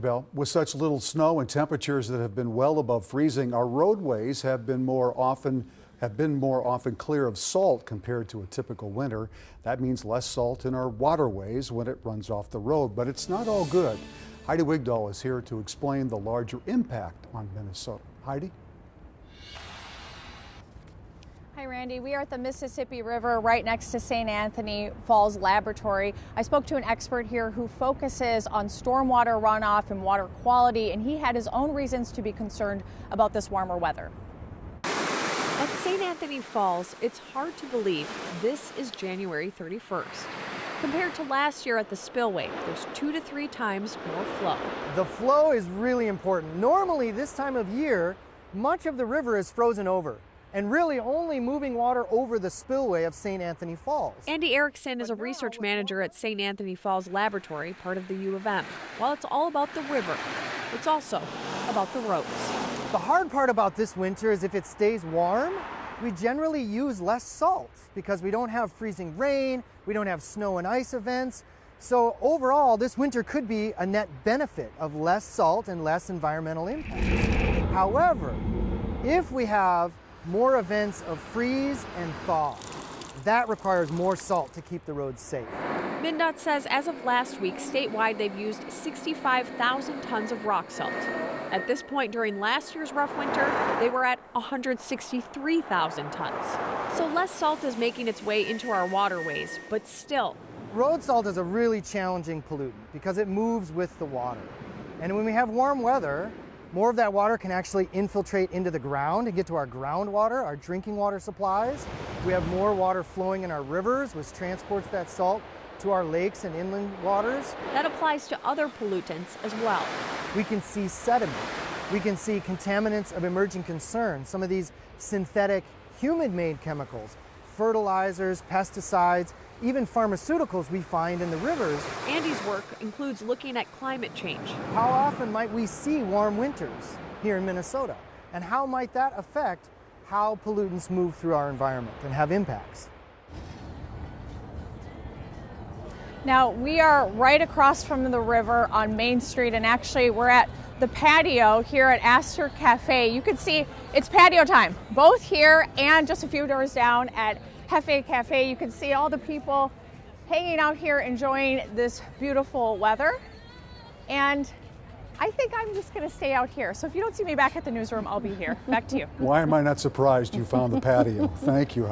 Well, with such little snow and temperatures that have been well above freezing, our roadways have been more often clear of salt compared to a typical winter. That means less salt in our waterways when it runs off the road, but it's not all good. Heidi Wigdahl is here to explain the larger impact on Minnesota. Heidi? Hi, Randy. We are at the Mississippi River right next to St. Anthony Falls Laboratory. I spoke to an expert here who focuses on stormwater runoff and water quality, and he had his own reasons to be concerned about this warmer weather. At St. Anthony Falls, it's hard to believe this is January 31st. Compared to last year at the spillway, there's 2 to 3 times more flow. The flow is really important. Normally, this time of year, much of the river is frozen over and really only moving water over the spillway of St. Anthony Falls. Andy Erickson is a research manager at St. Anthony Falls Laboratory, part of the U of M. While it's all about the river, it's also about the roads. The hard part about this winter is if it stays warm, we generally use less salt because we don't have freezing rain, we don't have snow and ice events. So overall, this winter could be a net benefit of less salt and less environmental impact. However, if we have more events of freeze and thaw, that requires more salt to keep the roads safe. MnDOT says as of last week, statewide, they've used 65,000 tons of rock salt. At this point during last year's rough winter, they were at 163,000 tons. So less salt is making its way into our waterways, but still. Road salt is a really challenging pollutant because it moves with the water. And when we have warm weather, more of that water can actually infiltrate into the ground and get to our groundwater, our drinking water supplies. We have more water flowing in our rivers, which transports that salt to our lakes and inland waters. That applies to other pollutants as well. We can see sediment. We can see contaminants of emerging concern, some of these synthetic human-made chemicals, fertilizers, pesticides, even pharmaceuticals we find in the rivers. Andy's work includes looking at climate change. How often might we see warm winters here in Minnesota? And how might that affect how pollutants move through our environment and have impacts? Now, we are right across from the river on Main Street, and actually we're at the patio here at Astor Cafe. You can see it's patio time, both here and just a few doors down at Hefe Cafe. You can see all the people hanging out here enjoying this beautiful weather. And I think I'm just going to stay out here. So if you don't see me back at the newsroom, I'll be here. Back to you. Why am I not surprised you found the patio? Thank you.